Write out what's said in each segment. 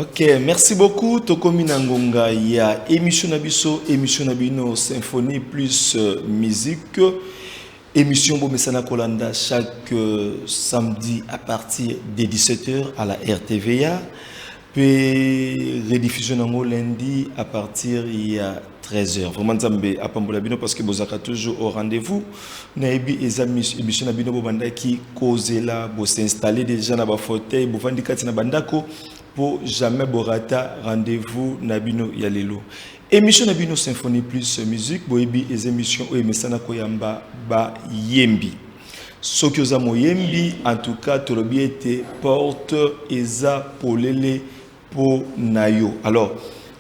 Ok, merci beaucoup. Tokomi Nangonga, il y a émission Nabiso, émission Nabino, symphonie plus musique. Émission Bomesana Kolanda chaque samedi à partir de 17h à la RTVA. Puis rediffusion en lundi à partir il y a 13h. Vraiment Nzambe apambola bino parce que bozaka toujours au rendez-vous. Naibi émission na bino bobanda qui cause là, bo s'installer déjà na ba fauteuil, bo vandi kati na bandako pour jamais borata rendez-vous na bino ya lelo. Émission na bino symphonie plus musique, boyebi les émissions o emesana koyamba ba yembi. Soki oza moyembi en tout cas tolobi ete porte eza polele po nayo. Alors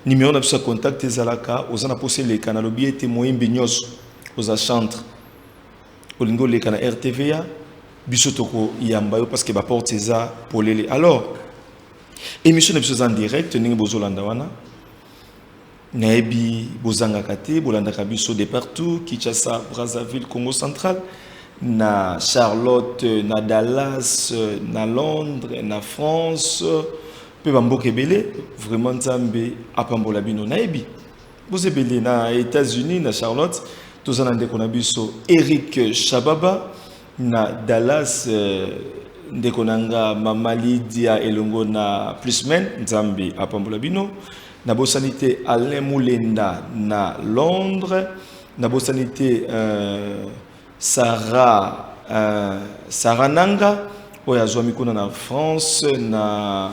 numéro na biso contact ezalaka ozana posé le canal lobi ete moyembi nyos oza chantre olingo le canal RTVA biso toko yamba yo parce que ba porte eza polele. Alors émission na biso en direct ningi bozolanda wana Naebi bozanga kate bolanda kabiso de partout Kinshasa, Brazzaville, Congo central na Charlotte, na Dallas, na Londres, na France, pe bamboke belé vraiment Nzambe apambola bino naebi. Vous belé na États-Unis, na Charlotte, tozana ndeko na biso Eric Shababa na Dallas ndeko nanga Mama Lydia elongo na Plusmen Nzambe apambola bino. Na bosanité Alain Moulenda na Londres, na bosanité Sarah Nanga oya zwamikuna na France na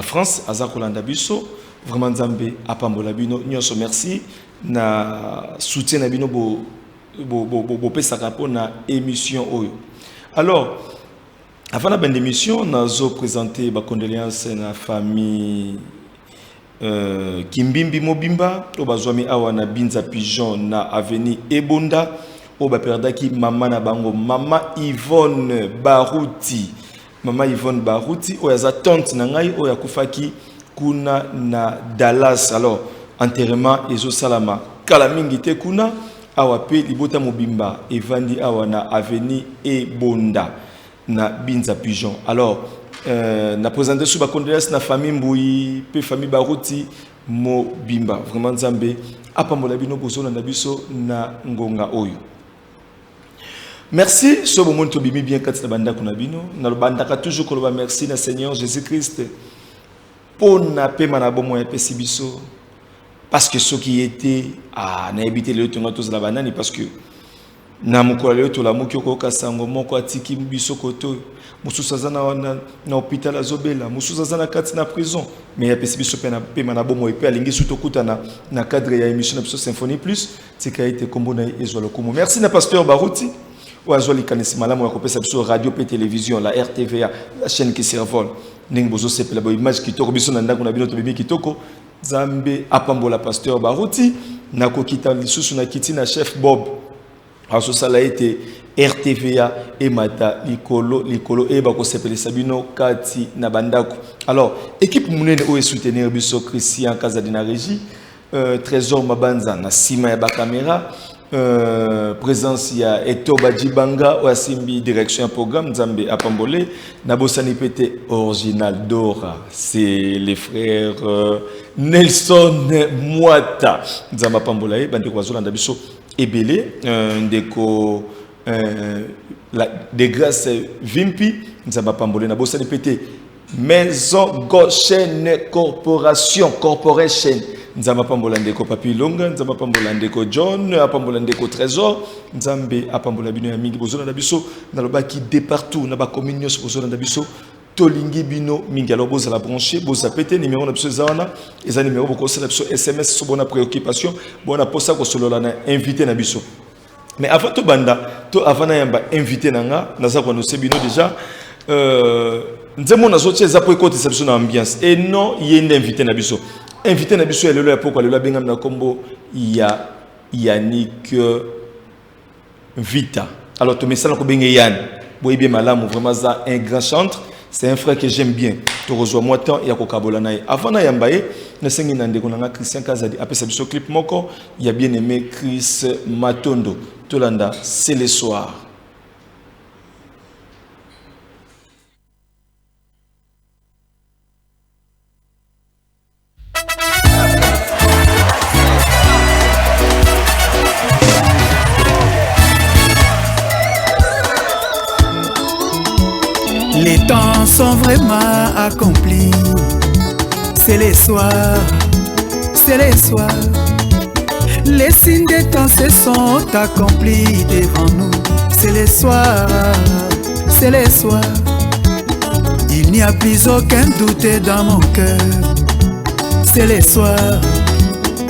France azakolanda biso vraiment Nzambe apambola bino nyonso merci na soutien na bino bo pesaka na émission oyo. Alors avant la bonne émission, nous avons présenté ma condoléances à la famille Kimbimbi Mobimba, au bazwami awana Binza Pigeon na avenue Ebonda, au baperdaki mama na bango mama Yvonne Barouti, au yaza tante na ngai au yakufaki kuna na Dallas. Alors enterrement ezo salama kala mingi te kuna awape libota Mobimba evandi awana avenue Ebonda na Binza Pigeon. Alors na présenté sous ba condoléances na famille Mbouyi pe famille Barouti Mobimba vraiment Nzambe apambola bino bozona na biso na ngonga oyo. Merci so bo monto bimi bien kati na banda kuna bino na banda ka toujours koloba merci na Seigneur Jésus-Christ pour na pe mana bomo ya pesi biso parce que ceux qui étaient na habité le tonga tous la banane parce que na mukolo leo to la mukyo ko kasango moko atiki biso koto mususu azana na hôpital azobela mususu azana kati na prison mais ya pesi biso pe na bomo epe alingi suto kutana na cadre ya émission na biso symphonie plus tika été kombo na ezolo komo. Merci na pasteur Barouti ou azoli kanisi malamu ya kopesa biso radio pe télévision la RTVA la chaîne qui survole ning bozo sepela bo image kitoko biso na ndako na bino to bimi kitoko Nzambe apambola pasteur Barouti na kokita lisusu na kiti na chef Bob. Alors ça a été RTVA et Mata Likolo et Bako Sepele Sabino Kati Nabandako. Alors équipe Mounene o soutenir biso Christian Kazadina Régie, Trésor Mabanza na Sima ya ba caméra, présence ya Eto Badjibanga ou Asimbi direction un programme Nzambe Apambole, Nabosani Pete original Dora, c'est les frères Nelson Mwata Nzambe Apambole bande ko azolanda biso Ebele, des grâces Vimpi, nous avons pambolé, nous avons pété Maison Goshen Corporation, nous avons pambolé ndeko Papi Longa, nous avons pambolé ndeko John, nous avons pambolé ndeko Trésor, nous avons pambolé bino ya mingi bozona biso, na loba ki de partout, na ba communion bozona biso. Tolingi bino mingi alors boza la brancher boza pété numéro na biso zawana eza numéro boko sala biso SMS so bona préoccupation bona posa ko solola na invité na biso mais avant to banda to avant na yamba invité nanga naza ko no sebino déjà nzemo na zotie za po écoute biso na ambiance et non yende invité na biso ya lelo ya poko lelo benga na kombo ya Yannick Vita. Alors to messala ko benga Yann boyebi malamu vraiment za un grand chanteur. C'est un frère que j'aime bien. Tu reçois moi tant et à Kokabola naï. Avant na yambaye, na sengi nande konanga Christian Kazadi. Après ça biso clip moko, il a bien aimé Chris Matondo. Tolanda, c'est le soir. Les temps sont vraiment accomplis. C'est les soirs, c'est les soirs. Les signes des temps se sont accomplis devant nous. C'est les soirs, c'est les soirs. Il n'y a plus aucun doute dans mon cœur. C'est les soirs,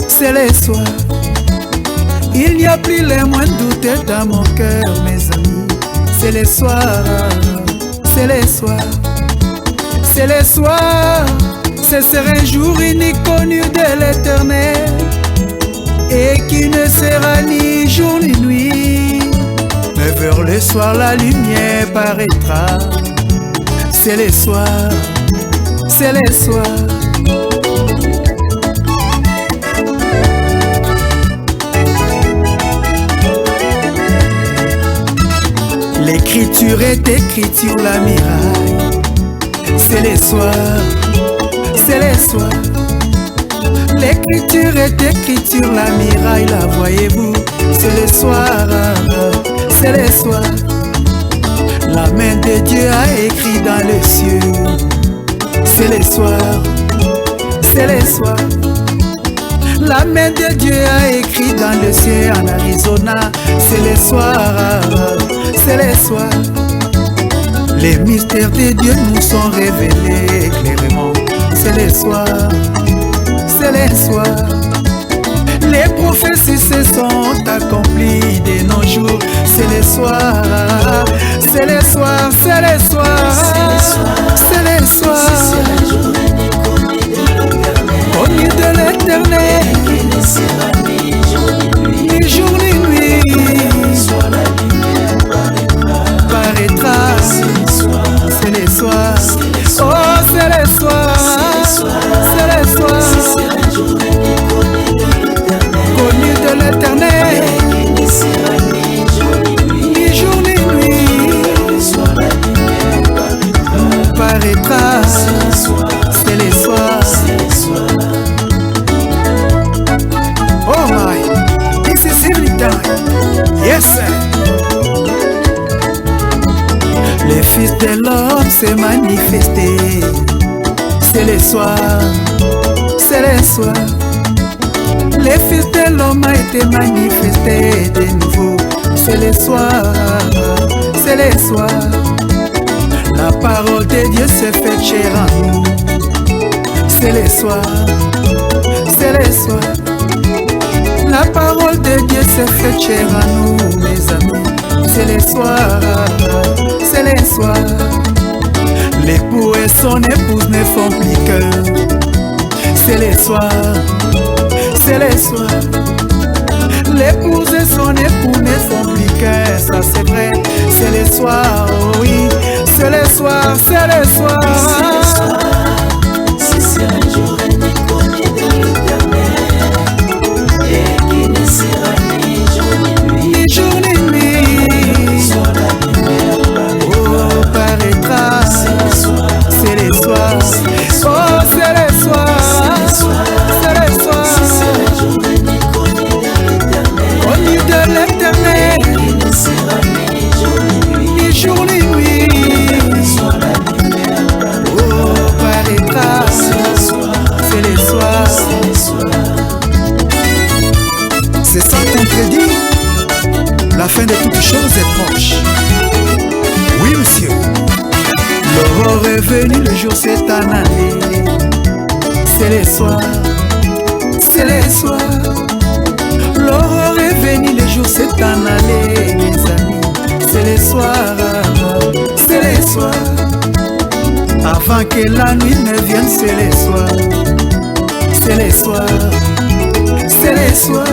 c'est les soirs. Il n'y a plus les moindres doutes dans mon cœur, mes amis. C'est les soirs, c'est les soirs. C'est les soirs. Ce serait un jour unique connu de l'Éternel, et qui ne sera ni jour ni nuit. Mais vers le soir la lumière paraîtra. C'est les soirs, c'est les soirs. L'écriture est écrite sur la muraille. C'est les soirs, c'est les soirs. L'écriture est écrite sur la muraille, la voyez-vous. C'est les soirs, c'est les soirs. La main de Dieu a écrit dans les cieux. C'est les soirs, c'est les soirs. La main de Dieu a écrit dans le ciel en Arizona. C'est les soirs, c'est les soirs. Les mystères de Dieu nous sont révélés clairement. C'est les soirs, c'est les soirs. Les prophéties se sont accomplies de nos jours. C'est les soirs, c'est les soirs, c'est les soirs, c'est les soirs. Connu de l'Éternel, ni jour ni nuit, paraîtra. C'est les soirs, oh c'est les soirs, c'est les soirs. Connu de l'Éternel, ni jour ni nuit, paraîtra. C'est les soirs. Oh my, this is every time. Yes sir. Le Fils de l'homme s'est manifesté. C'est les soirs, c'est les soirs. Le Fils de l'homme a été manifesté de nouveau. C'est les soirs, c'est les soirs. La parole de Dieu se fait chair en nous. C'est les soirs, c'est les soirs. La parole de Dieu se fait chair en nous, mes amis. C'est les soirs, c'est les soirs. L'époux et son épouse ne font plus qu'un. C'est les soirs, c'est les soirs. L'épouse et son époux ne font plus qu'un, ça c'est vrai. C'est les soirs, oh oui. C'est les soirs, c'est les soirs. Si c'est un jour unique connu de l'Éternel, et qui ne sera ni jour ni nuit, ni jour ni nuit, soit la lumière paraîtra. C'est les soirs, c'est les soirs. Oh c'est les soirs, c'est les soirs. Si c'est un jour unique connu de l'Éternel, Connu de l'Éternel, qui ne sera ni jour ni nuit, ni jour ni nuit, soit la lumière paraîtra. C'est les soirs, C'est les soirs. c'est les soirs. C'est sans contredit, la fin de toutes choses est proche. Oui monsieur. L'aurore est venue, le jour s'est en allé. C'est les soirs, c'est les soirs. L'aurore est venue, le jour s'est en allé, mes amis. C'est les soirs, c'est les soirs. Avant que la nuit ne vienne, c'est les soirs. C'est les soirs, c'est les soirs.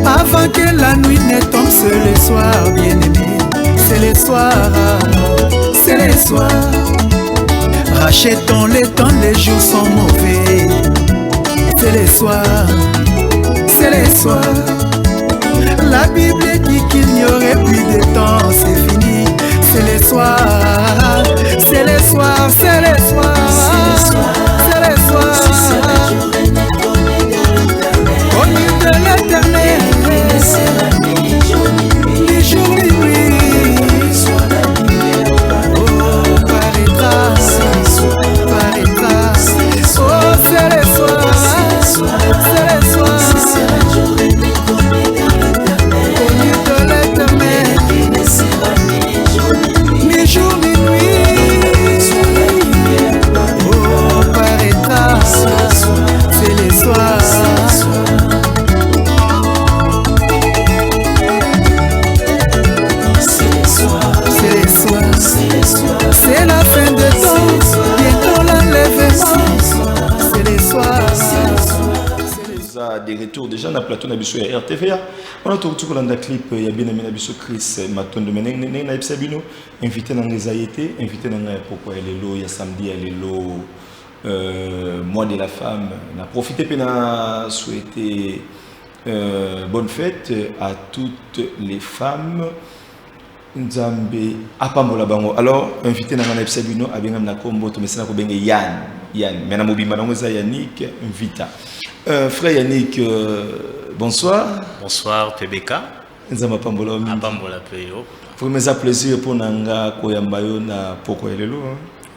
Avant que la nuit ne tombe, c'est les soirs, bien-aimés. C'est les soirs, c'est les soirs. Rachetons les temps, les jours sont mauvais. C'est les soirs, c'est les soirs. La Bible dit qu'il n'y aurait plus de temps, c'est fini. C'est les soirs, c'est les soirs, c'est les soirs, c'est les soirs. Connu de l'Éternel, ni jour ni nuit, oh retour déjà na plateau na biso ya RTVA. On a tout le clip ya bien aimé na biso Chris Matondo meneng na ibsabino invité na ngezayete, invité na pourquoi lelo ya samedi lelo mois de la femme. Na profiter pe na souhaiter bonne fête à toutes les femmes. Nzambe apambola bango. Alors invité na ngana ibsabino abengam na kombo to mesena ko benge Yann, mais Yannick Vita. Frère Yannick, bonsoir. Bonsoir PBK. Vraiment, plaisir pour Nanga Koyambayo na Poko Elelo.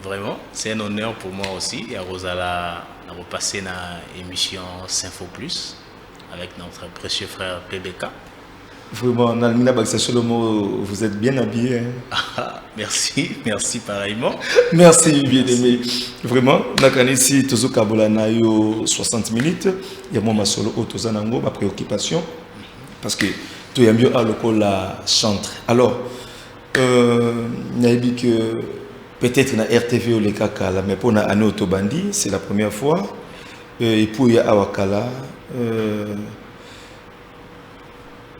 Vraiment, c'est un honneur pour moi aussi. Et à Rosala, on a repassé la émission Sympho Plus avec notre précieux frère PBK. Vraiment, vous êtes bien habillé. Merci, merci pareillement. Merci, bien aimé. Vraiment, ici, Tozo Kabola Nayo 60 minutes. Il y a mon solo Otozanango, ma préoccupation. Parce que tout est mieux à la chantre. Alors, il y a dit que peut-être na RTV ou les Kakala, mais pour na Anne Otobandi, c'est la première fois. Et pour y a Awakala.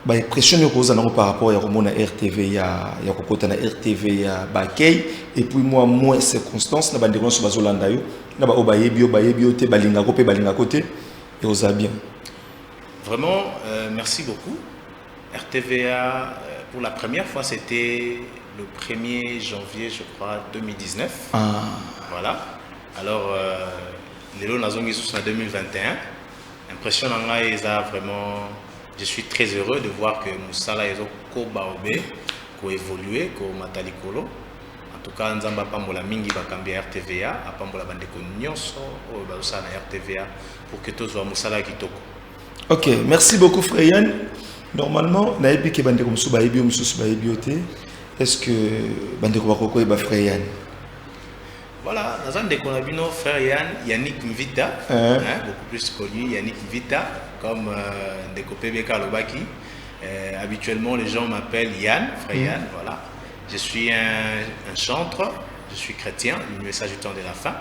Bah pression par rapport à RTV à RTV à Bakay et puis moi moins circonstances na bandeko sur bazolanda yo na ba obayebi te balinga ko pe balinga côté et aux bien. Vraiment merci beaucoup. RTVA pour la première fois c'était le 1er janvier je crois 2019. Voilà. Alors les lots nazongi sous en 2021. Impression nanga eza vraiment. Je suis très heureux de voir que Moussala et Zoko Baobé ont évolué, ko Matalikolo. En tout cas, Nzamba Pambola Mingi Bakambia RTVA, à Pambola Bandeko Nyonso, au Baoussana RTVA, pour que tous soient Moussala Kitoko. Ok, merci beaucoup frère Yann. Normalement, Naïbi qui Bandeko Moussou Baïbi ou Moussou Baïbi, est-ce que Bandeko Bakoko est frère Yann? Voilà, dans un déconabino, frère Yannick Mvita, beaucoup plus connu, Yannick Mvita, comme Ndeko PBK Lobaki. Habituellement, les gens m'appellent Yann, frère Yann, voilà. Je suis un chantre, je suis chrétien, le message du temps de la fin.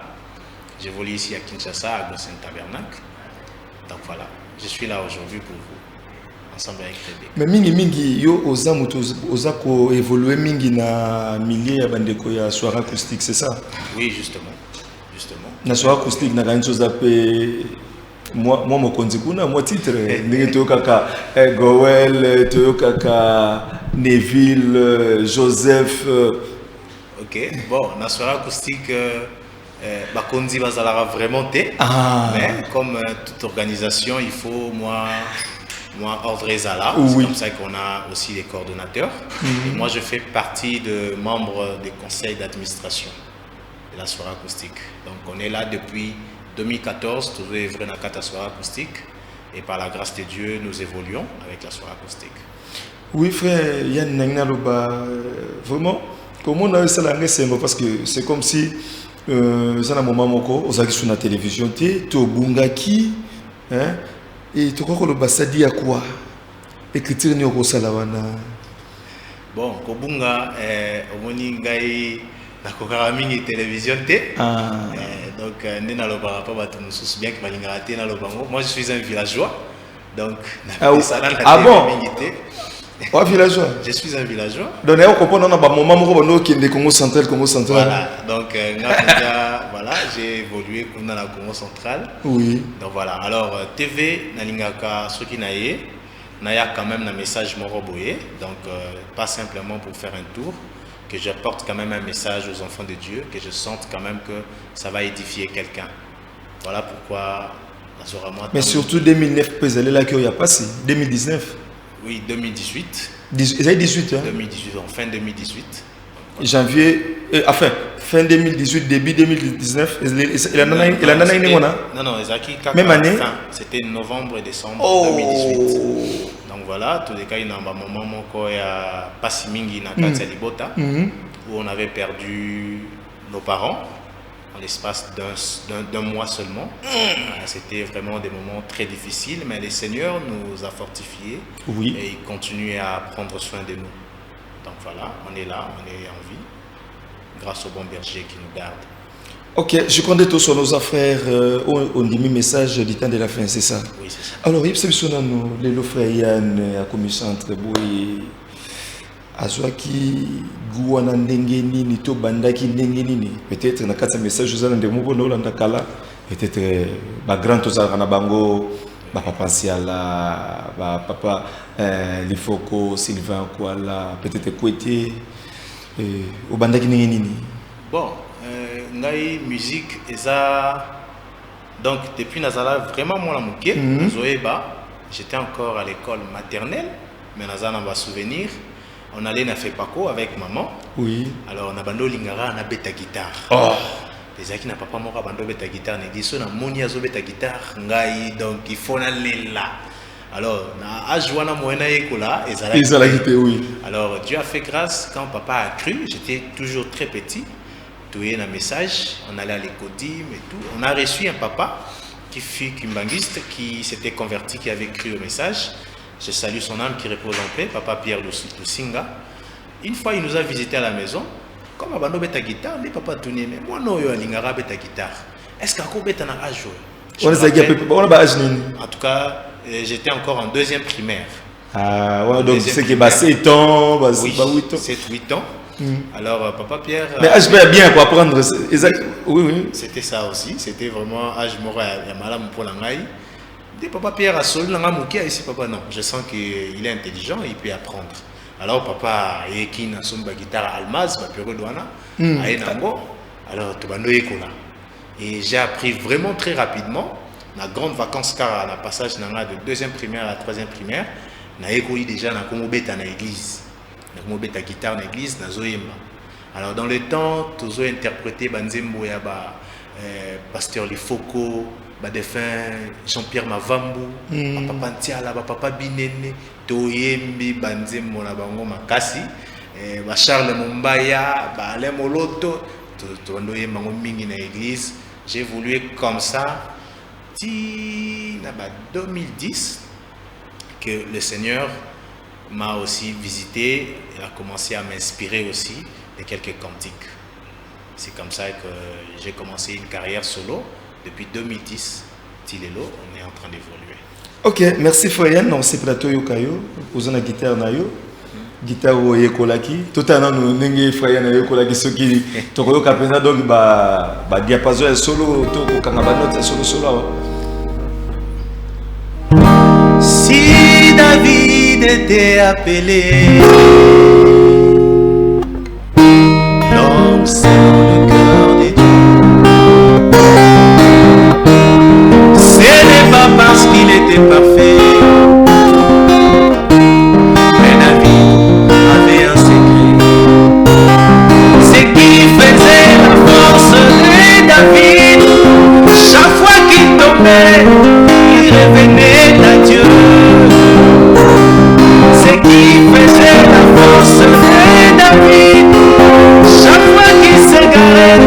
J'évolue ici à Kinshasa, à Gossin Tabernacle. Donc voilà, je suis là aujourd'hui pour vous. Ensemble avec PBK. Mais mingi yo ozako évoluer mingi na milieu ya bandeko ya soirée acoustique, c'est ça? Oui, justement. Na soirée acoustique na une chose appelée moi mon konzikuna moi titre ndenge toyokaka Goel toyokaka Neville Joseph. Ok, bon, na soirée acoustique bakonzi bazalara vraiment té. Mais comme toute organisation, il faut moi ordre Zala, c'est comme ça qu'on a aussi les coordonnateurs. Et moi, je fais partie de membres des conseils d'administration de la soirée acoustique. Donc, on est là depuis 2014, toujours œuvré dans la soirée acoustique. Et par la grâce de Dieu, nous évoluons avec la soirée acoustique. Oui, frère Yann Nangnalouba, vraiment, comment on a eu ça là, parce que c'est comme si, ça n'a moment moko, on a sur la télévision, tu Bungaki, hein? Et tu crois que le Bassadi a quoi? Écriture ni au Salawana. Bon, Kobunga, Omoni Ngai, la Kokaramingi télévision T. Donc, Nena Lobarapa Batumoussous, bien que Malingarate na Lobango. Moi, je suis un villageois. Donc, bon? Oh, villageois. Je suis un villageois. Donc, on comprend dans un moment qui est de Congo central, Congo central. Voilà. Donc, voilà, j'ai évolué dans la Congo centrale. Oui. Donc voilà. Alors, TV, Nalingaka, ce qui n'a quand même un message moroboye. Donc, pas simplement pour faire un tour, que j'apporte quand même un message aux enfants de Dieu, que je sente quand même que ça va édifier quelqu'un. Voilà pourquoi la soirée moi. Mais surtout 2009, peut-être là qu'il y a passé. 2019. Oui, 2018. 2018, hein? 2018, en fin 2018. Janvier, enfin, fin 2018, début 2019. Il en a une Non, même année. C'était novembre et décembre 2018. Donc voilà, tous les cas, il y a un moment où il y a Passimingi na Libota, où on avait perdu nos parents en l'espace d'un mois seulement. C'était vraiment des moments très difficiles, mais le Seigneur nous a fortifiés et il continue à prendre soin de nous. Donc voilà, on est là, on est en vie, grâce au bon berger qui nous garde. Ok, je compte tous sur nos frères. On dit mes messages du temps de la fin, c'est ça? Oui, c'est ça. Alors, il y a les frères Yann à commission entre boy. Azwaki Gouana Ndengeni, Nito Bandaki Ndengeni. Peut-être dans 4 messages, vous avez des mots pour kala. Peut-être grand Tozarana Bango, papa Siala, papa Lifoko, Sylvain Kouala, peut-être Kouete, au Bandaki Ndengeni. Bon, ngai musique eza donc depuis Nazala vraiment moi la mouké Zoeba, j'étais encore à l'école maternelle mais Nazala va souvenir on allait na Fepako avec maman. Oui. Alors on a bando lingara na beta guitare. Oh. Les aki na papa moko bando beta guitare ne dit so na moni azo beta guitare ngai donc il faut na lela. Alors na ajwana moena yekola ezala guitare oui. Alors Dieu a fait grâce quand papa a cru, j'étais toujours très petit. Tout est un message, on allait à l'écodim et tout. On a reçu un papa qui fut kimbangiste, qui s'était converti, qui avait cru au message. Je salue son âme qui repose en paix, papa Pierre Lusinga. Une fois, il nous a visité à la maison. Comme Abando beta guitare, les papa tourné, mais moi non, yo alingara beta guitare. Est-ce qu'ako beta na âge? En tout cas, j'étais encore en 2e primaire. Ah, ouais, donc c'est que 7 ans, 8 ans. 7-8 ans. Alors, papa Pierre. Mais âge bien pour apprendre. Exact. Oui, oui. C'était ça aussi. C'était vraiment âge mort à Malam pour l'angaï. Et papa Pierre a solé l'angamouké ici, papa. Non, je sens qu'il est intelligent, il peut apprendre. Alors, papa, qui n'a son guitare à Almaz, ma pure douana, à Enango. Alors, tu vas nous écouter. Et j'ai appris vraiment très rapidement. La grande vacances, car à la passage de 2e primaire à 3e primaire, j'ai écouté déjà dans l'église. Nous avons la guitare dans l'église, alors dans le temps, nous avons interprété Banzembo ya pasteur Lifoko, défunt Jean-Pierre Mavambu, papa Ntiala, papa Binene, Toyembi Banzembo na bango makasi, Charles Mumbaya, Alain Moloto, nous avons mingi dans l'église. J'ai évolué comme ça, en 2010 que le Seigneur m'a aussi visité et a commencé à m'inspirer aussi de quelques cantiques. C'est comme ça que j'ai commencé une carrière solo depuis 2010. Tilelo, on est en train d'évoluer. Ok, merci Foyen. On s'est plateau yokayo, posant la guitare nayo, guitare au yekolaki. Tout à l'heure nous n'engue Foyen nayo kolaki ce qui toko kapena donc diapason solo toko kangabanote solo. Si David était appelé l'homme selon le cœur de Dieu, ce n'est pas parce qu'il était parfait, mais David avait un secret. Ce qui faisait la force de David, chaque fois qu'il tombait, il revenait à Dieu. Ce qui faisait la force de David, chaque fois qu'il s'égarait,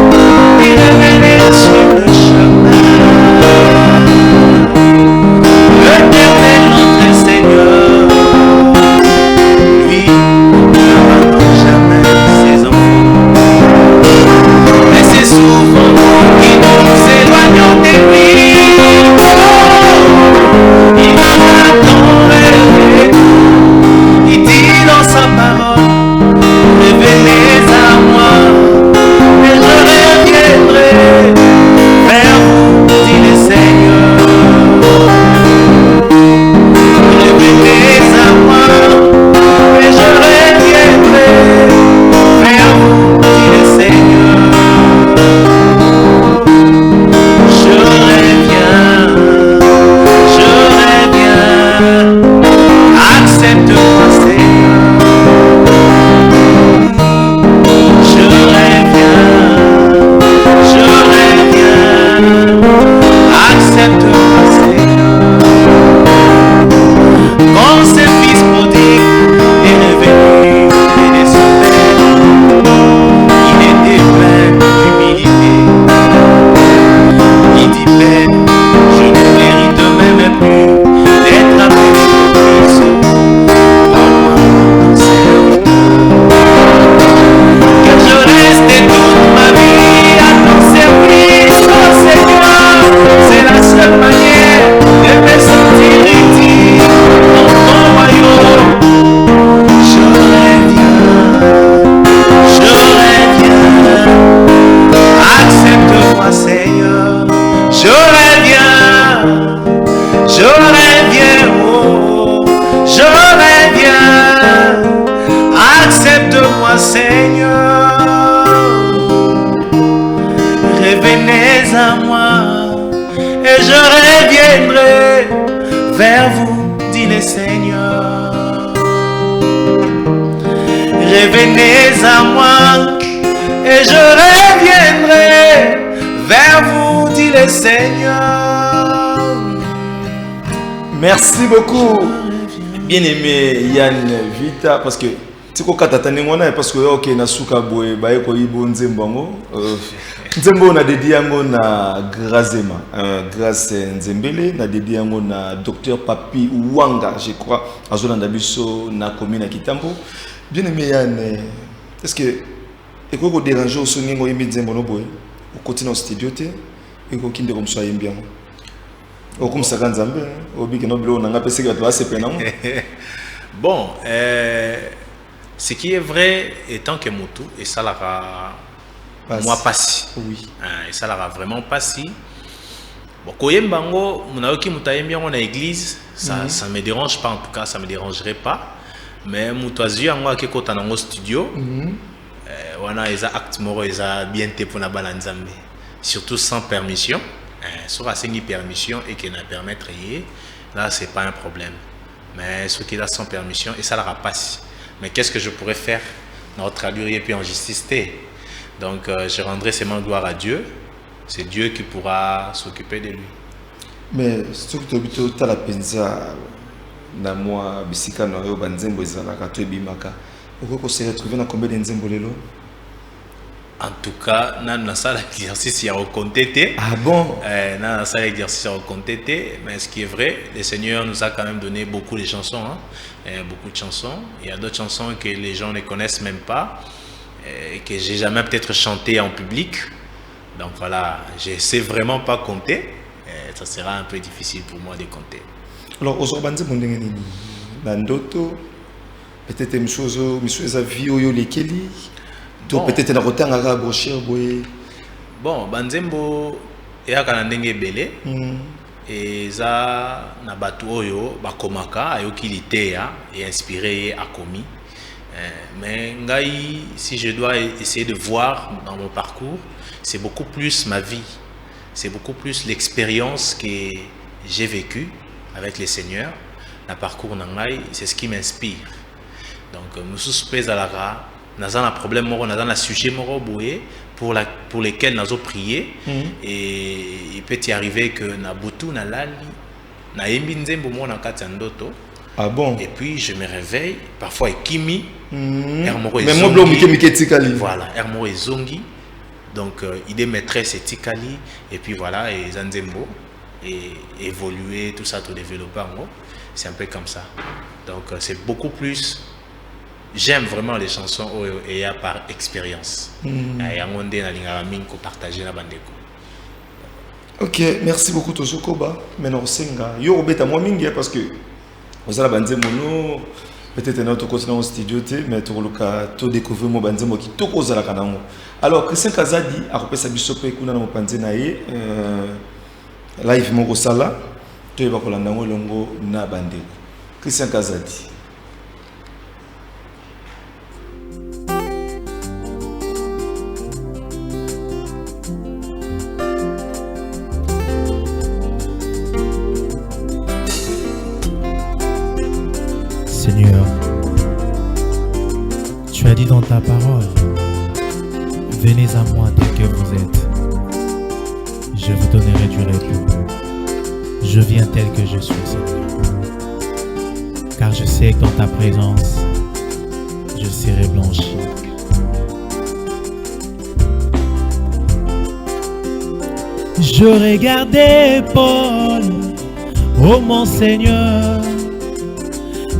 à moi et je reviendrai vers vous, dit le Seigneur. Revenez à moi et je reviendrai vers vous, dit le Seigneur. Merci beaucoup, bien-aimé Yann Vita, parce que tu sais parce que ok na suka boy ba ko ibo nzembo ngo nzembo na dédié ngo na Grazema grâce Nzembele na dédié ngo na docteur Papi Wanga, je crois azolanda biso na commune à Kitambo. Bien-aimé Yann, est-ce que et quoi déranger au songi ngo yimbi nzembo no boy au continent au studio te et ko kinde comme ça yimbi ngo au comme ça kanzambe obi ke no blo na ngapese ke batwa se pena ngo. Bon, ce qui est vrai, étant que Moutou, et ça l'aura moi passé. Oui. Et ça l'aura vraiment passé. Bon, Koyembango, Mounaoki Moutaïmbi, on a l'église, ça ne me dérange pas, en tout cas, ça ne me dérangerait pas. Mais Moutazu, on a quelque chose dans le studio. On a des actes moraux, ils ont bien été pour la balanzambe. Surtout sans permission. Sur la permission et qui n'a permis de trier, là, ce n'est pas un problème. Mais ce qui est là sans permission, et ça l'aura passé. Mais qu'est-ce que je pourrais faire? Notre traduire et puis en justice. Donc je rendrai seulement gloire à Dieu. C'est Dieu qui pourra s'occuper de lui. Mais ce que tu as la pensa na moi bisika na yo banzembo ezalaka to ebimaka. Oko se retrouver na combien de nzembo lelo? En tout cas, dans la salle d'exercice, il y a recompté. Ah bon? Dans la salle d'exercice, il y a recompté. Mais ce qui est vrai, le Seigneur nous a quand même donné beaucoup de chansons. Beaucoup de chansons. Il y a d'autres chansons que les gens ne connaissent même pas. Et que j'ai jamais peut-être chanté en public. Donc voilà, je ne sais vraiment pas compter. Ça sera un peu difficile pour moi de compter. Alors, aujourd'hui, peut-être une chose, donc peut-être na kotanga ka brocheur boye. Bon, banzembo ya kana ndenge belé et za na batu oyo bakomaka ayoki litéa et inspiré akomi. Mais ngai, si je dois essayer de voir dans mon parcours, c'est beaucoup plus ma vie. C'est beaucoup plus l'expérience que j'ai vécue avec les seigneurs. Le parcours nangai, c'est ce qui m'inspire. Donc nous suspects à la nous avons un problème, nous avons un sujet pour lesquels nous avons prié. Et il peut y arriver que nous avons ah bon? Et puis je me réveille, parfois et Kimi, voilà, Hermo et Zongi. Donc il est maîtresse et Tikali. Et puis voilà, et Zanzembo. Et évoluer, tout ça, tout développer en gros. C'est un peu comme ça. Donc c'est beaucoup plus. J'aime vraiment les chansons et par expérience. Ok, merci beaucoup Tozokoba. Maintenant, Senga. Yo obeta moi mingi parce que vous avez bandé mono. Peut-être notre continent au studio, mais tout le cas, tout découvrir mon bandé qui tout cause la canamo. Alors Christian Kazadi a repéré sa bisope kuna na mopanze nae live mon sala. Tu vas kolanda ngolongo na bandé. Christian Kazadi. Seigneur, tu as dit dans ta parole, venez à moi tel que vous êtes, je vous donnerai du répit. Je viens tel que je suis, Seigneur, car je sais que dans ta présence, je serai blanchi. Je regardais Paul, ô mon Seigneur,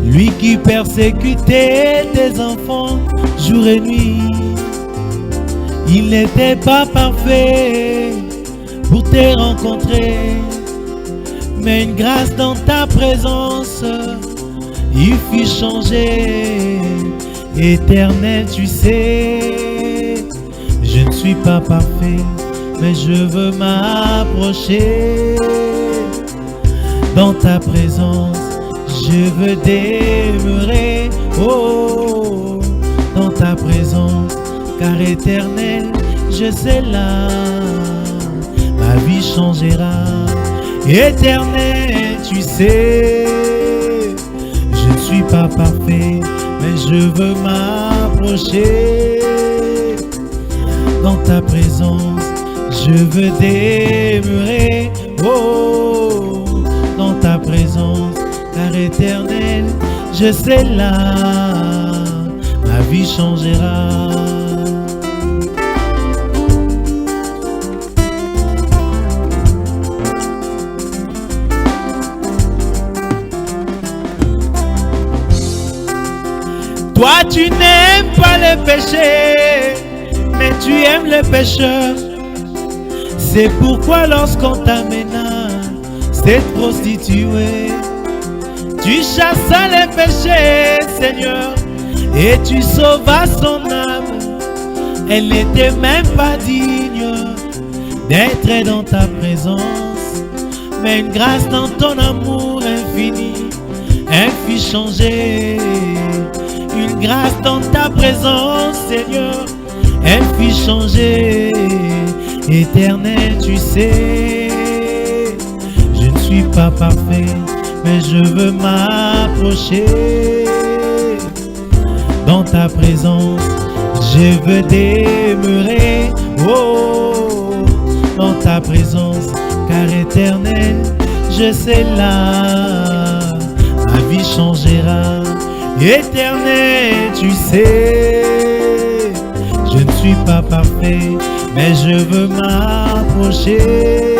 lui qui persécutait tes enfants jour et nuit. Il n'était pas parfait pour te rencontrer, mais une grâce dans ta présence, il fit changer. Éternel, tu sais, je ne suis pas parfait, mais je veux m'approcher dans ta présence. Je veux demeurer, oh, dans ta présence, car éternel, je sais là, ma vie changera. Éternel, tu sais, je ne suis pas parfait, mais je veux m'approcher. Dans ta présence, je veux demeurer. Oh, dans ta présence, car éternel, je sais là, ma vie changera. Toi tu n'aimes pas le péché, mais tu aimes les pécheurs. C'est pourquoi lorsqu'on t'amena cette prostituée, tu chassas les péchés, Seigneur, et tu sauvas son âme. Elle n'était même pas digne d'être dans ta présence, mais une grâce dans ton amour infini, elle fit changer. Une grâce dans ta présence, Seigneur, elle fit changer. Éternel, tu sais, je ne suis pas parfait, mais je veux m'approcher. Dans ta présence, je veux demeurer. Oh, dans ta présence, car éternel, je sais là, ma vie changera. Éternel, tu sais, je ne suis pas parfait, mais je veux m'approcher.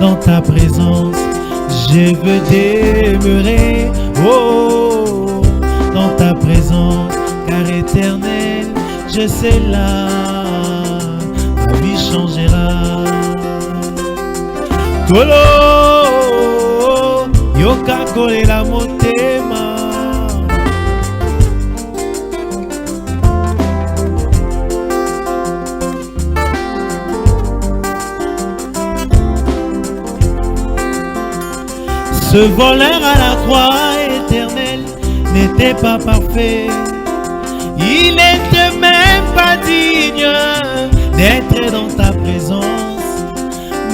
Dans ta présence, je veux demeurer. Oh, dans ta présence, car éternel, je sais là, ma vie changera. Kolo, yoka kolela motema. Ce voleur à la croix éternelle n'était pas parfait. Il n'était même pas digne d'être dans ta présence.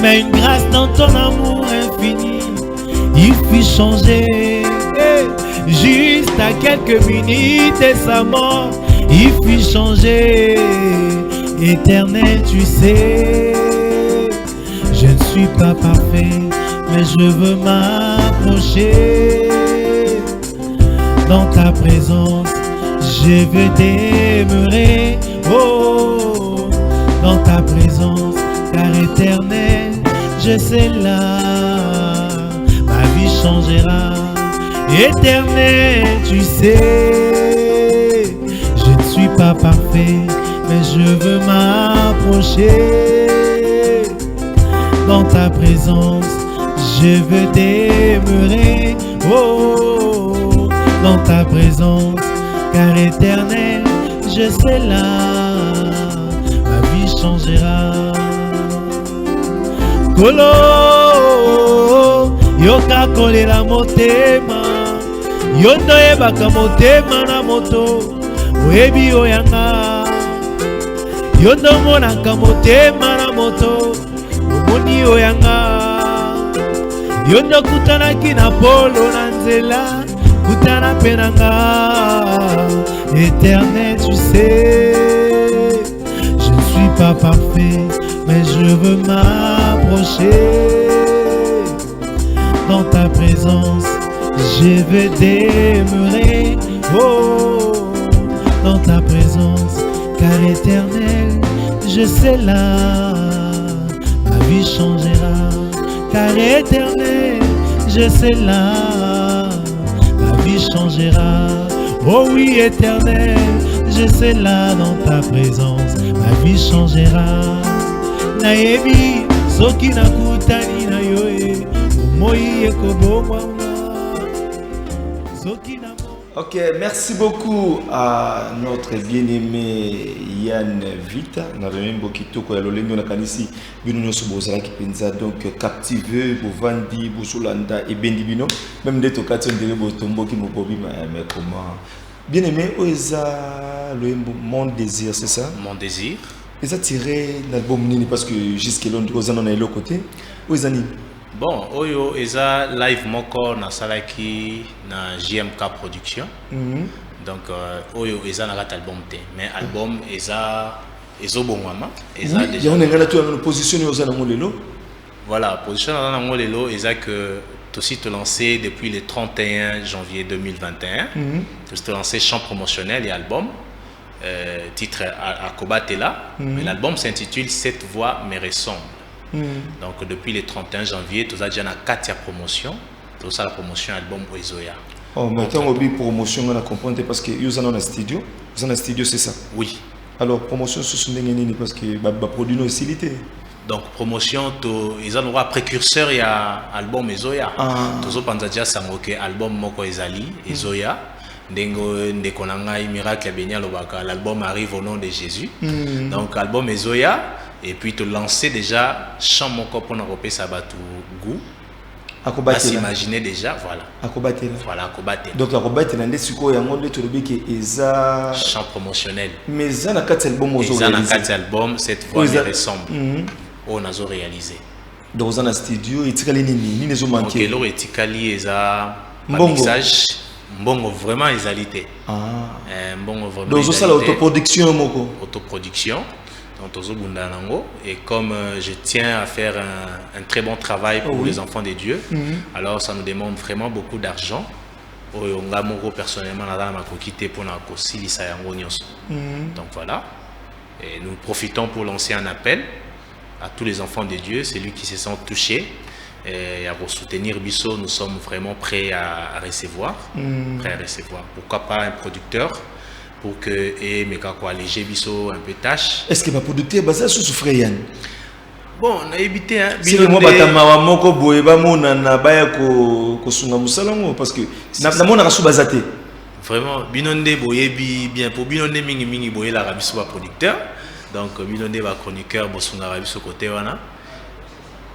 Mais une grâce dans ton amour infini, il fit changer. Juste à quelques minutes de sa mort, il fit changer. Éternel, tu sais, je ne suis pas parfait, mais je veux m'approcher. Dans ta présence, je veux demeurer. Oh, dans ta présence, car éternel, je sais là, ma vie changera. Éternel, tu sais, je ne suis pas parfait, mais je veux m'approcher. Dans ta présence, je veux demeurer. Oh, dans ta présence, car éternel, je sais là, ma vie changera. Kolo, yoka kolela motema, yondo ebaka motema na moto, oyebi oyanga. Yondo monaka motema na moto, omoni oyanga. Yondo kutanaki na polo na nzela, kutana penanga. Éternel, tu sais, je ne suis pas parfait, mais je veux m'approcher. Dans ta présence, je veux demeurer. Oh, dans ta présence, car éternel, je sais là, ma vie changera. Car éternel, je sais là, ma vie changera. Oh oui, éternel, je sais là, dans ta présence, ma vie changera. Naebi, soki nakutani na yoe, moi ekobomwa. Soki na. Ok, merci beaucoup à notre bien-aimé Yann Vita. Nous avons même beaucoup de choses. Nous avons donc captivé, Bovandi, Bousolanda et Bendibino. Même des cas qui tombeau qui mais comment. Bien-aimé, où est mon désir, c'est ça? Mon désir, Et ça tiré l'album Nini parce que jusqu'à là, on a l'autre côté. Où est-ce Bon, Oyo Eza live moko na salaki na JMK production. Donc Oyo Eza na album te, mais album Eza Ezobongwama, Eza déjà. On est là tout en position aux Anamolelo. Voilà, position dans Anamolelo, Eza que aussi te lancé depuis le 31 janvier 2021. Tu te lancé chant promotionnel et album. Titre Akobatela. Mais l'album s'intitule Cette voix me ressemble. Donc depuis le 31 janvier, tu as déjà 4 promotions. Tu as la promotion album Oizoya. Oh, maintenant, on a promotion, on a compris parce que vous avez un studio. Vous avez un studio, c'est ça? Oui. Alors, promotion, c'est ce que parce que les produits ont facilité. Donc, promotion, ils ont un précurseur, il y a album Oizoya. Tu as déjà un album Moko Ezali, Oizoya. L'album arrive au nom de Jésus. Donc, album Ezoya. Et puis, te lancer déjà chant mon corps pour nous ça va tout goût. À s'imaginer déjà, voilà. Voilà, Akobatela. Donc, Akobatela, c'est quoi? Il y a un chant promotionnel. Mais il y a 4 albums. Il y a 4 albums, cette voix me ressemble. On a réalisé. Donc, vous avez un studio, il y a des manqué. Donc, il y a un mixage. Mbongo vraiment exalité. Mbongo vraiment. Donc ça l'autoproduction moko. Autoproduction. Donc et comme je tiens à faire un très bon travail pour les enfants de Dieu, alors ça nous demande vraiment beaucoup d'argent. Personnellement, donc voilà. Et nous profitons pour lancer un appel à tous les enfants de Dieu, celui qui se sent touché. Et à vous soutenir Bisso, nous sommes vraiment prêts à recevoir. Pourquoi pas un producteur pour que alléger Bisso un peu tâche. Est-ce que ma producteur basa souffre Yann? Bon, on a évité si moi batama moko boyeba mona na baya ko sunga musalango parce que na mona rasu bazate. Vraiment binonde boyebi bien pour binonde mingi boyela la Bisso ba producteur. Donc binonde ba chroniqueur bo sunga Bisso côté wana.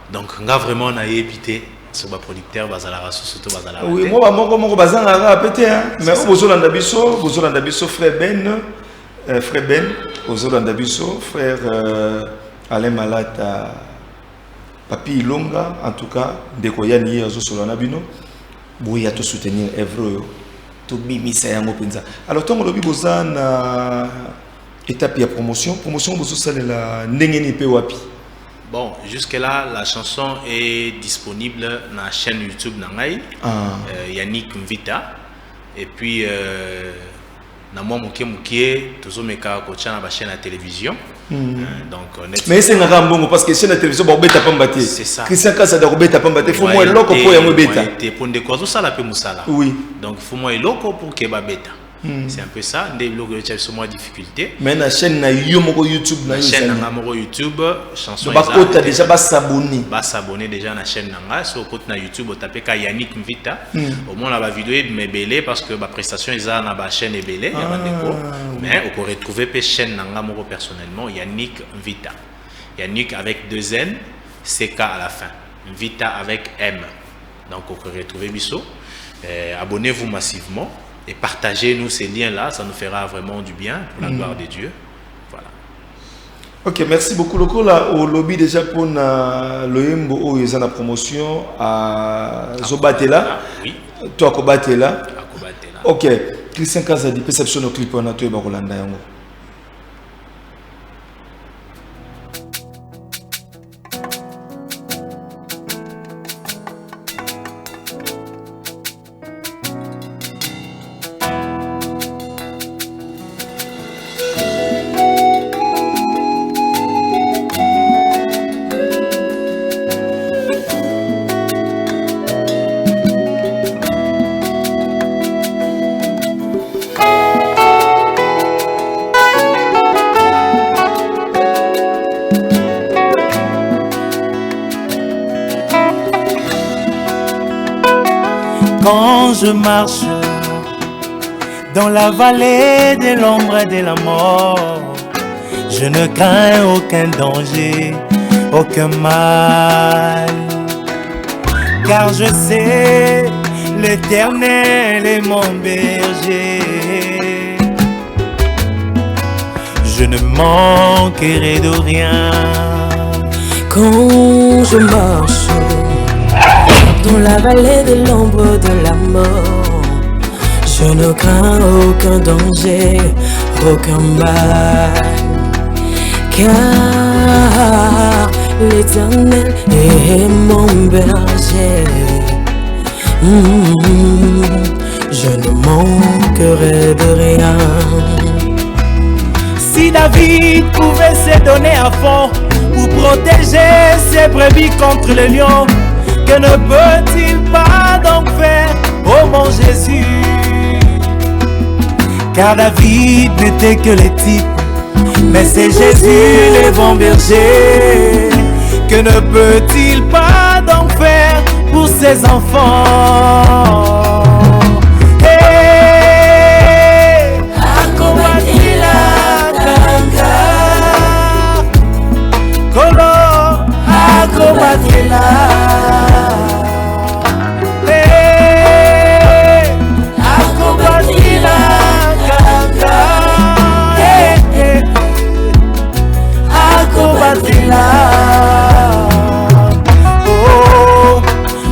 Donc, on a vraiment évité ce producteur bazala surtout bazala. Oui, moi moko bazanga pété mais bozolanda biso frère Ben bozolanda biso frère Alain Malata Papi Ilonga en tout cas ndeko yani azo solana bino boya to soutenir Evro to bimisa yango penza. Alors tant lobi bozana étape ya promotion bozo salela ndengeni pe wapi. Bon, jusque-là, la chanson est disponible dans la chaîne YouTube Nangai, Yannick Mvita. Et puis, dans moi, toujours mes cas dans la chaîne à télévision. Donc, mais c'est un bon parce que chaîne à télévision, c'est ça. Christian Kassa d'Arbeta Pambate, il faut moi loco pour y bêta. Pour des quoi, ça la peut moussala. Oui. Donc, il faut moi loco pour qu'il y ait bêta. C'est un peu ça, des blogs sur moi difficulté. Mais la chaîne na YouTube na chaîne na YouTube chanson ça déjà ba s'abonner déjà na chaîne nanga sur côté na YouTube taper ka Yannick Mvita au moins la vidéo me belé parce que ba prestation isa na ba chaîne belé mais on peut retrouver pe chaîne nanga moko personnellement Yannick Mvita. Yannick avec 2 N CK à la fin. Mvita avec M. Donc on peut retrouver Bisso. Abonnez-vous massivement. Et partagez-nous ces liens-là, ça nous fera vraiment du bien pour la gloire de Dieu. Voilà. Ok, merci beaucoup. Au lobby déjà pour l'Oyembo où ils ont la promotion à Zobatela. Oui. Toi, Akobatela. Ok. Christian Kassa dit perception au clip on a tout Rolanda yango. Quand je marche dans la vallée de l'ombre et de la mort, je ne crains aucun danger, aucun mal. Car je sais, l'Éternel est mon berger. je ne manquerai de rien. Quand je marche dans la vallée de l'ombre de la mort, je ne crains aucun danger, aucun mal, car l'Éternel est mon berger. Je ne manquerai de rien. Si David pouvait se donner à fond pour protéger ses brebis contre le lion, que ne peut-il pas donc faire, oh mon Jésus? Car David n'était que le type, mais c'est Jésus le bon berger. Que ne peut-il pas donc faire pour ses enfants? Oh,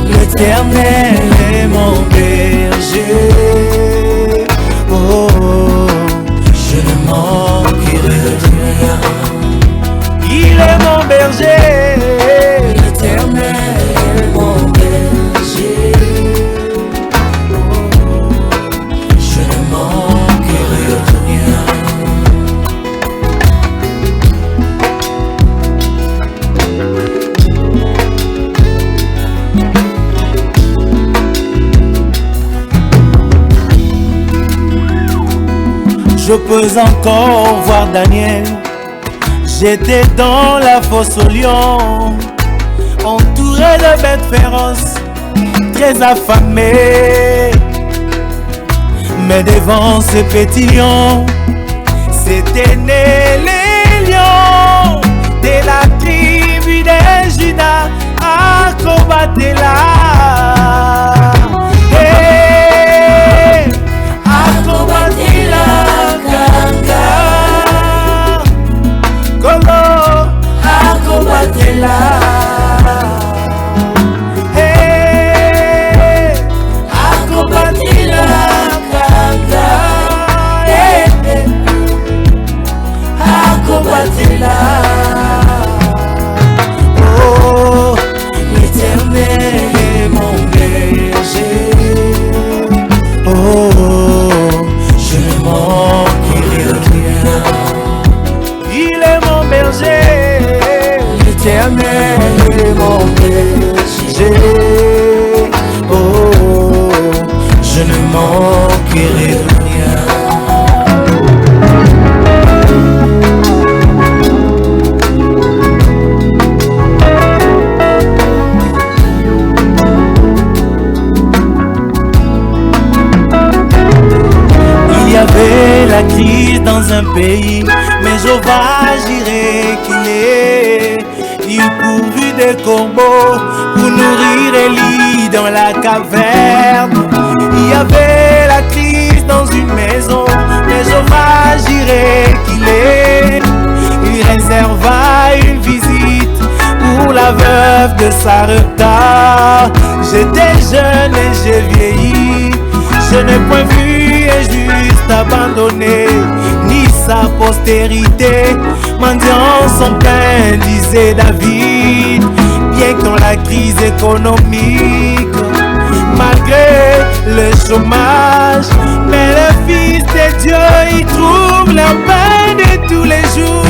l'Éternel est mon berger. Oh, je ne manquerai de rien. Il est mon berger. L'Éternel est mon berger. Oh, je ne manquerai de rien. Je peux encore voir Daniel. J'étais dans la fosse aux lions, entouré de bêtes féroces, très affamé. Mais devant ces petits lions, s'étaient nés les lions de la tribu de Juda à combattre-la. Oh, l'Éternel est mon berger. Oh, je ne manquerai de rien. Il est mon berger. L'Éternel est mon berger. Oh, je ne manquerai de rien. La crise dans un pays, mais Jéhovah j'irai qu'il est. Il pourvut des corbeaux pour nourrir Élie dans la caverne. Il y avait la crise dans une maison, mais Jéhovah j'irai qu'il est. Il réserva une visite pour la veuve de Sarepta. J'étais jeune et j'ai vieilli, je n'ai point vu un juste abandonné, ni sa postérité mendiant son pain, disait David. Bien que dans la crise économique, malgré le chômage, mais le Fils de Dieu y trouve leur pain de tous les jours.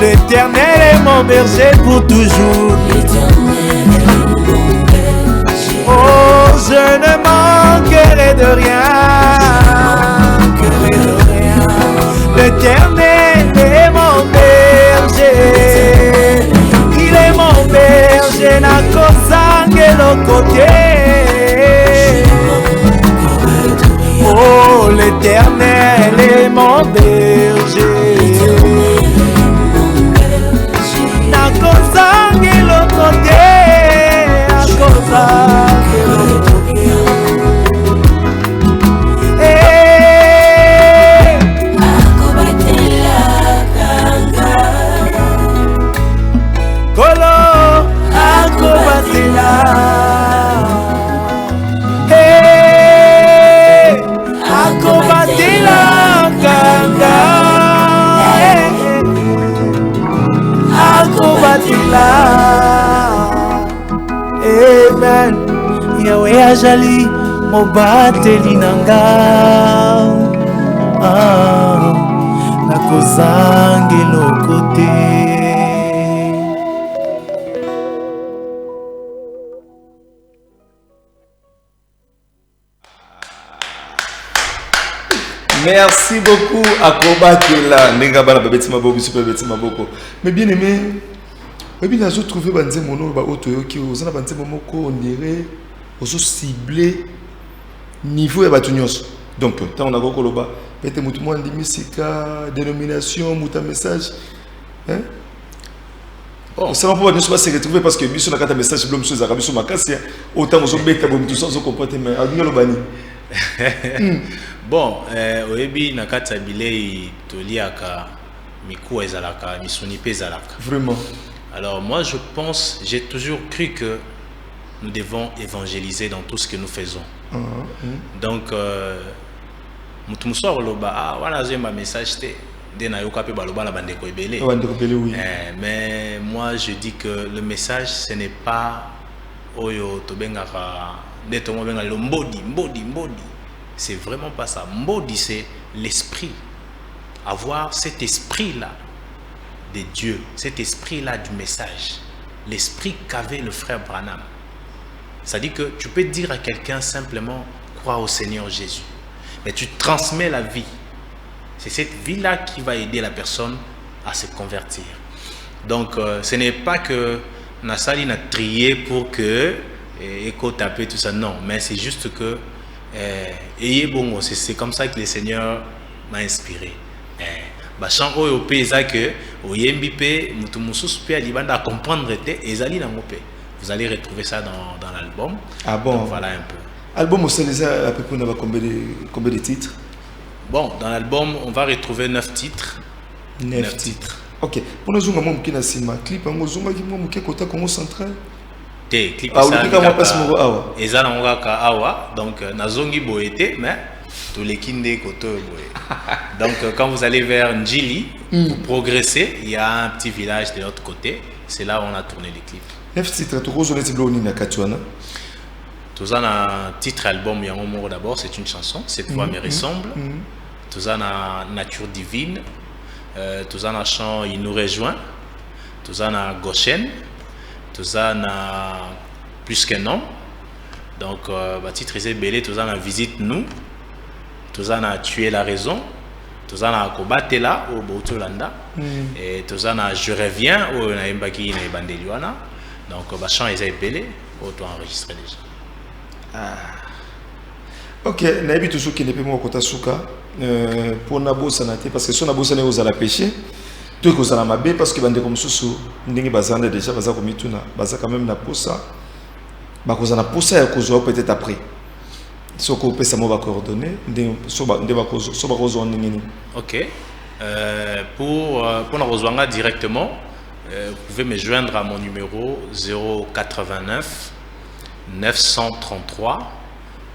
L'Éternel est mon berger pour toujours. L'Éternel est mon berger. Oh, azali mobateli nanga nakozangela kote. Merci beaucoup à Kobatela. Nenga bana babeti maboko super babeti maboko. Mais bien aimé, mais bien j'ai trouvé banze mono ba oto ki ozana banze momoko on dirait ozo cibler niveau ya batu nyonso. Donc tant on a kokoloba peut-être mutu mo ndi misika dénomination muta message hein. Bon, ça va pouvoir nous se retrouver parce que biso na kata message blom so za biso makasi autant ozo beta bo mutu sans comporter mais adunyo bani. Bon, oyebi na kati ya bilei toliaka miku ezalaka misuni pe ezalaka. Vraiment. Alors moi je pense, j'ai toujours cru que nous devons évangéliser dans tout ce que nous faisons. Donc mutu musoro loba wana zema message te de na yoka pe baloba na bandeko ebele. Oui. Mais moi je dis que le message ce n'est pas oyo tobengaka neto mo benga lo mbodi. C'est vraiment pas ça. Mbodi, c'est l'esprit. Avoir cet esprit-là de Dieu, cet esprit-là du message. L'esprit qu'avait le frère Branham. C'est-à-dire que tu peux dire à quelqu'un simplement, crois au Seigneur Jésus. Mais tu transmets la vie. C'est cette vie-là qui va aider la personne à se convertir. Donc, ce n'est pas que Nassali n'a trié pour que écho taper tout ça. Non, mais c'est juste que bon, c'est comme ça que le Seigneur m'a inspiré. Bachang oyo pe ezake oyembi pe mutu mususu pe alibanda à comprendre te ezali na mope. Vous allez retrouver ça dans l'album. Ah bon. Donc voilà un peu. Album au Célésar à peu près combien de titres? Bon, dans l'album on va retrouver 9 titres. 9 titres. OK. Pour nous zunga momuki na sima clip ngo zunga ki momuki kota Congo central. Te clip ça ezala ngaka awa donc nazongi boete mais tous les kinde koto boye. Donc quand vous allez vers Njili vous progressez, il y a un petit village de l'autre côté, c'est là où on a tourné les clips. 9 titres to rozone tibloni na katwana. Tozana titre album yango moko d'abord, c'est une chanson, cette voix me ressemble. Tozana nature divine, tozana chant il nous rejoint, tozana Goshen. Tozana plus qu'un nom. Donc, titre est belé. Tozana visite nous. Tozana tuer la raison. Tozana Kobatela au Boutolanda. Et Tozana je reviens au Naïmbaki Naïbandeliwana. Donc, chant est belé. Au toi enregistré déjà. Ok, Naïbi toujours qui n'est pas moi kota suka pour Nabo Sanate parce que si Nabo Sanate vous allez pêcher. Tout que ça m'a bien parce que bande comme sous ndingi bazanda déjà baza comme ituna baza quand même na posa ba cause na posa ya cause peut-être après so ko pesa mo ba coordonner ndingi so ba cause ndingi. OK. Pour nous rejoindre directement, vous pouvez me joindre à mon numéro 089 933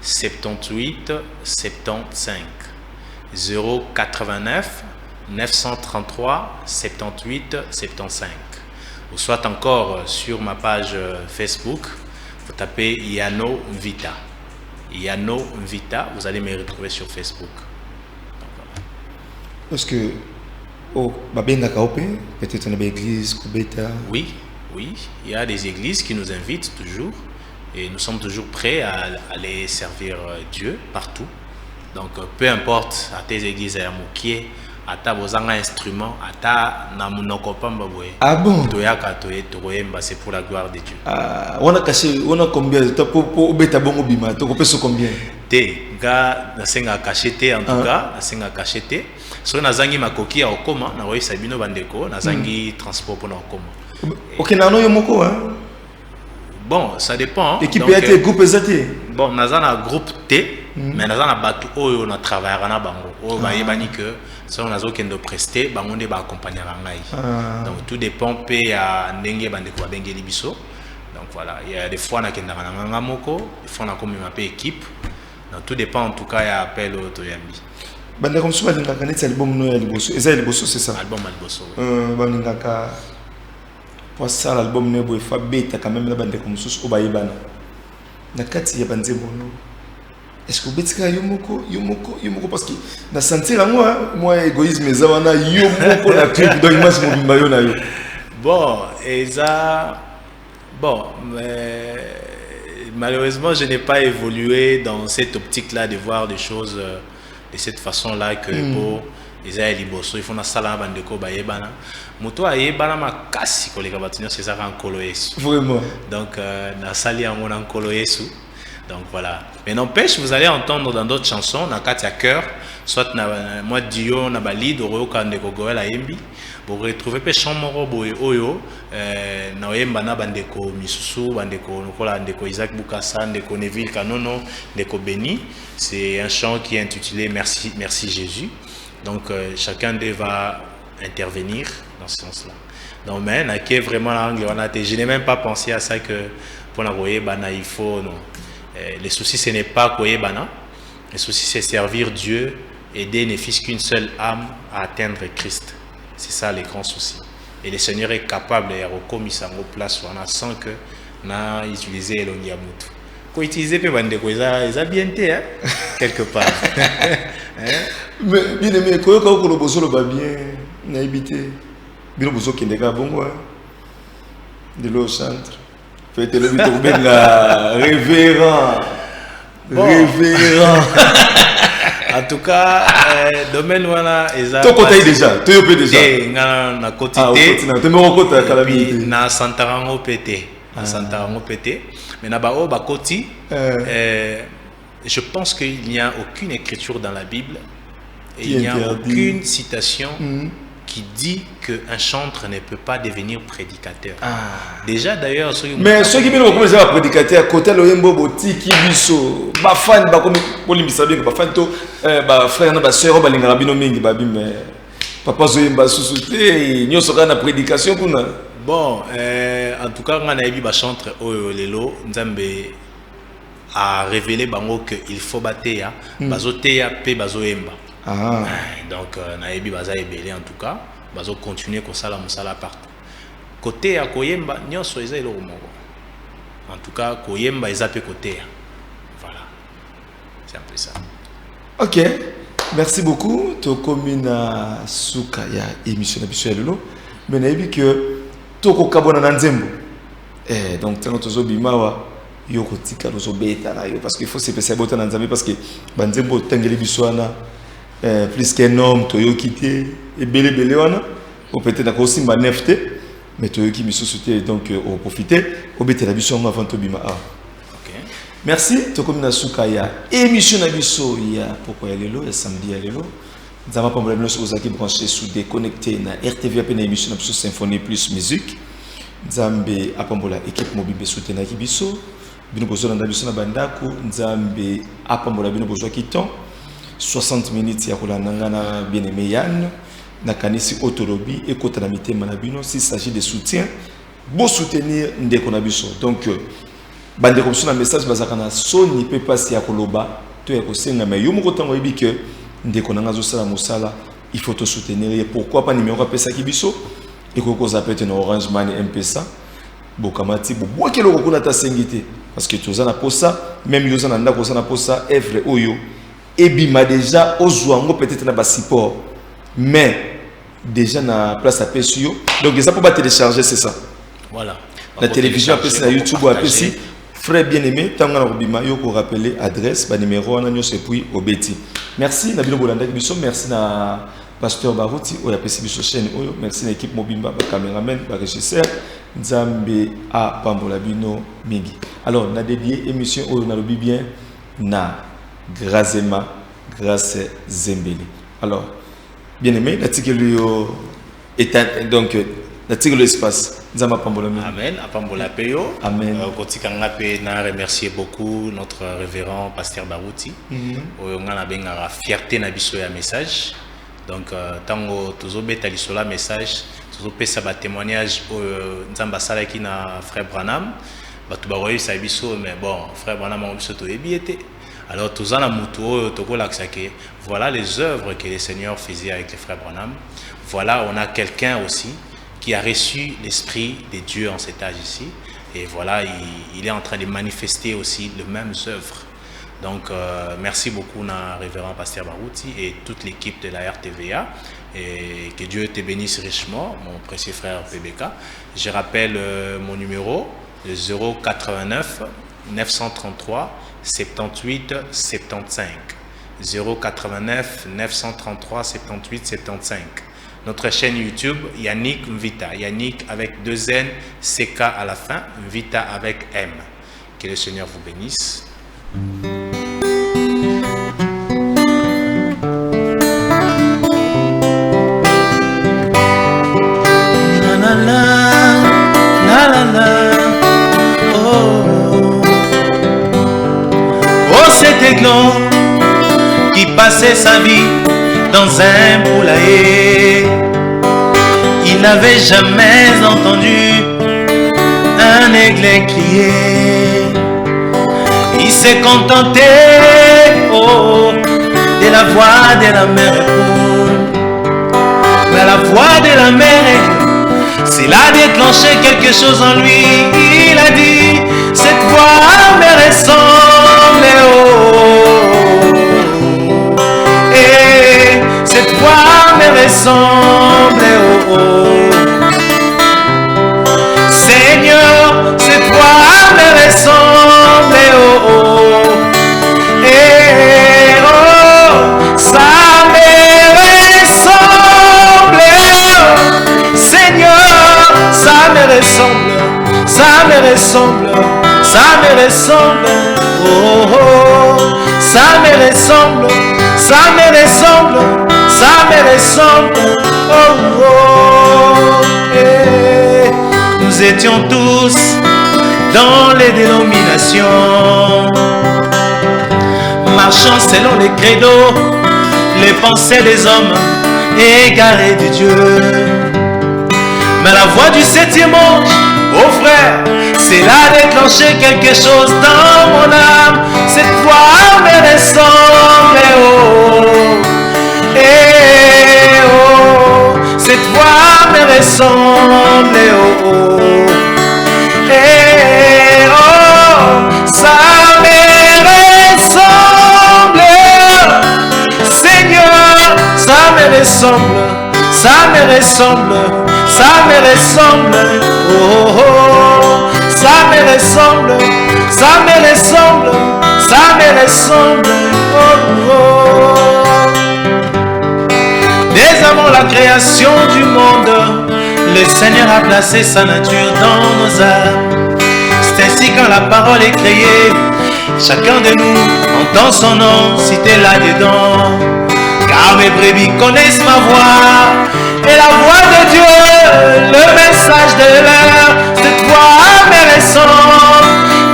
78 75 089 933 78 75 ou soit encore sur ma page Facebook, vous tapez Yano Mvita. Yano Mvita, vous allez me retrouver sur Facebook. Est-ce que peut-être une église Kubeta? Oui, il y a des églises qui nous invitent toujours et nous sommes toujours prêts à aller servir Dieu partout. Donc peu importe à tes églises à Moukié, à ta bozanga instrument, à ta namunoko pamba boye. Ah bon? Toyaka toyemba, c'est pour la gloire de Dieu. Ah, on a caché, on a combien? Pour beta bongo bima, tu peux combien? Te, ga nasenga cacheté en tout cas, nasenga cacheté. So nazangi makoki ya okoma, na royi sabino bandeko, nazangi transport pour na okoma. OK, nano yomoko hein. Bon, ça dépend. Équipe a été groupe ezati. Bon, nazana groupe T. Mais nous avons battu on a travaillé à bango. On va y que si on a de prester, bango de accompagner donc tout dépend à ndenge bande ko bengeli biso. Donc voilà, il y a des fois na kenda na moko, des fois na comme ma équipe. Donc tout dépend en tout cas ya appel au toyambi. Bande comme souvent na kaneti album no ya liboso. Eza liboso c'est ça. Album liboso. Bandaka pour ça l'album ne boy fa beta quand même la bande comme sous obayibana. nakati ya banzembo no. Est-ce que betika yomoko parce que na sentir moi égoïsme ezawana yomoko na trip donc image mobimba yo na yo. Bon, et ça bon, malheureusement, je n'ai pas évolué dans cette optique-là de voir des choses de cette façon-là que pour les aliboso, il faut na sala bandeko ba yebana. Moto a yebana makasi ko les kabatinyo c'est ça en kolo yesu. Vraiment. Donc na sali en en kolo yesu. Donc voilà. Mais n'empêche, vous allez entendre dans d'autres chansons, na katia cœur, soit na moi dio na bali doro kandeko goela yembi. Vous retrouvez pe chamoro boy oyo na oyemba na bandeko misusu bandeko nokola ndeko Isaac Bukasa ndeko Neville Kanono ndeko Beni. C'est un chant qui est intitulé Merci Jésus. Donc chacun d'eux va intervenir dans ce sens-là. Donc mais na qui est vraiment la langue je n'ai même pas pensé à ça que pour la bana il faut non. Les soucis ce n'est pas koyebana. Les soucis c'est servir Dieu, aider ne fût qu'une seule âme à atteindre Christ. C'est ça les grands soucis. Et le Seigneur est capable de recommisser en place sans que n'a utilisé l'ongiamutu. Quand utiliser pe bande ko ça bien hein quelque part. Mais bien aimé ko ko lo bozo lo ba bien na habité. Bien bozo kendeka bongo. De l'eau centre. Faites le bito benga révérend. Révérend. En tout cas, domaine voilà, tu côté déjà, tu es déjà. Na quotidien. Tu me rencontres à calamité. Na Santarango pété, na Santarango pété. Mais na bao ba koti. Je pense qu'il n'y a aucune écriture dans la Bible et il n'y a aucune citation qui dit qu'un chantre ne peut pas devenir prédicateur. Déjà d'ailleurs, mais ceux qui viennent commencer à prédicateur, côté loyembo botiki biso, ba fan ba comme polimbisa bien ba fan to ba frère na ba sœur ba lingara bino mingi ba bi mais papa zoyemba susute nyoso kana prédication kuna. Bon, en tout cas on a vu ba chantre oyo lelo nzambe a révélé bango que il faut bateya bazoteya pe bazoyemba. Donc naebi baza ebele en tout cas bazo continuer ko sala musala partout côté ya koyemba nyonso eza eloko moko en tout cas koyemba eza pe côté voilà c'est un peu ça. OK, merci beaucoup to komina suka ya émission na biso ya lelo mais naebi que to ko kabona na nzembo donc tango tozo bimawa yo ko tika lozo beta na yo parce qu'il faut se passer bota na nzambe parce que banzembo tangeli biso na plus qu'un homme, tu as quitté et belé wana, ou peut-être aussi ma nefte, mais tu as qui me société donc au profiter, au bête la biso avant to bima. Merci, to comme na sukaya émission na biso ya pourquoi ya lelo, ya samedi ya lelo. Nous avons pas problème aux qui branché sous déconnecté na RTV na émission na biso symphonie plus musique. Nzambe apambola équipe mobile soutenir ki biso, bino bozo na biso na bandako, nzambe apambola bino bozo ki temps. 60 minutes ya kolandanga na bien-aimé Yann na kanisi autolobi et kota na mitema na bino s'il s'agit de soutien bon soutenir ndeko na biso donc bande comme ça na message bazaka na soni pe pasi ya koloba to ya kosenga mais yo moko tango yebi que ndeko na ngazo sala mosala il faut te soutenir et pourquoi pas numéro pesa ki biso et ko zapete na Orange Money M-Pesa bokamati bo bokelo ko na ta sengité parce que toza na posa même yo za na ndako za na posa evre oyo et bima déjà aux jouango peut-être na bas support mais déjà na place à PSU donc ça peut pas télécharger c'est ça voilà la télévision après na YouTube après si frère bien-aimé tanga na bima yo ko rappeler adresse ba numéro na nyo c'est puis obeti merci na bino bolanda biso merci na pasteur Barouti o ya pesi biso chaîne oyo merci na équipe mobimba ba cameraman ba régisseur nzambe a pambola bino mingi alors na dédié émission oyo na lobi bien na Grazema, grâce Zembeli. Alors, bien aimé, l'article est donc l'article l'espace. Amen. Apambola Peyo. Amen. On a remercié beaucoup notre révérend pasteur Barouti. On a la fierté na biso ya message. Donc, tango tozo beta lisola message, tozo pesa ba témoignage nzamba sala ki na frère Branham. Batu ba royo sa biso mais bon, frère Branham on biso to ebiete. Alors, tous en voilà les œuvres que le Seigneur faisait avec les frères Branham. Voilà, on a quelqu'un aussi qui a reçu l'esprit de Dieu en cet âge ici. Et voilà, il est en train de manifester aussi les mêmes œuvres. Donc, merci beaucoup, révérend Pasteur Barouti et toute l'équipe de la RTVA. Et que Dieu te bénisse richement, mon précieux frère PBK. Je rappelle mon numéro, le 089 933 78 75. 089 933 78 75. Notre chaîne YouTube, Yannick Mvita. Yannick avec 2 N, CK à la fin, Mvita avec M. Que le Seigneur vous bénisse. Oh, cet aiglon qui passait sa vie dans un poulailler, il n'avait jamais entendu un aigle crier. Il s'est contenté, oh, de la voix de la mère épouse. Mais la voix de la mère épouse, c'est là déclenché quelque chose en lui. Il a dit, cette voix me ressemble, oh, et cette voix me ressemble, oh, oh. Seigneur, cette voix me ressemble, oh, oh, et oh, ça me ressemble, oh. Seigneur, ça me ressemble, ça me ressemble, ça me ressemble, oh, oh, ça me ressemble, ça me ressemble, ça me ressemble, oh, oh, eh. Nous étions tous dans les dénominations, marchant selon les credos, les pensées des hommes égarés de Dieu. Mais la voix du 7e ange, oh frère, c'est là déclencher quelque chose dans mon âme. Cette voix me ressemble, oh, eh, oh, cette voix me ressemble, oh, oh, eh, oh, ça me ressemble, Seigneur, ça me ressemble, ça me ressemble, ça me ressemble, oh, oh, ça me ressemble, ça me ressemble, ça me ressemble, oh, oh. Dès avant la création du monde, le Seigneur a placé sa nature dans nos âmes. C'est ainsi quand la parole est créée, chacun de nous entend son nom cité là-dedans. Car mes brebis connaissent ma voix, et la voix de Dieu, le message de l'heure, cette voix me ressemble.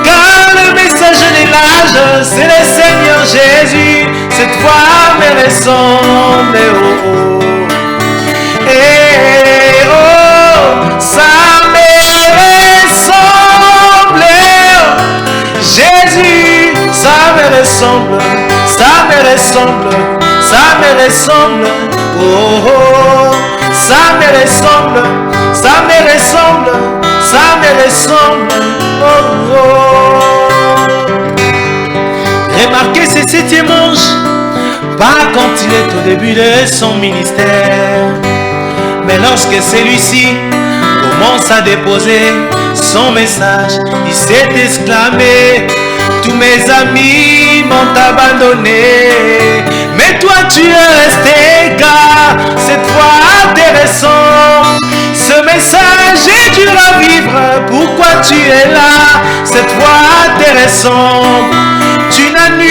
Car le message de l'âge, c'est le Seigneur Jésus, cette voix me ressemble, oh, oh. Et oh, ça me ressemble, Jésus, ça me ressemble, ça me ressemble, ça me ressemble, oh, oh, ça me ressemble, ça me ressemble, ça me ressemble, oh, oh. Remarquez ce 7e ange, pas quand il est au début de son ministère, mais lorsque celui-ci commence à déposer son message, il s'est exclamé, tous mes amis m'ont abandonné, mais toi tu es resté, car cette voix te ressemble. Ce message est dur à vivre, pourquoi tu es là? Cette voix te ressemble. Tu n'as nul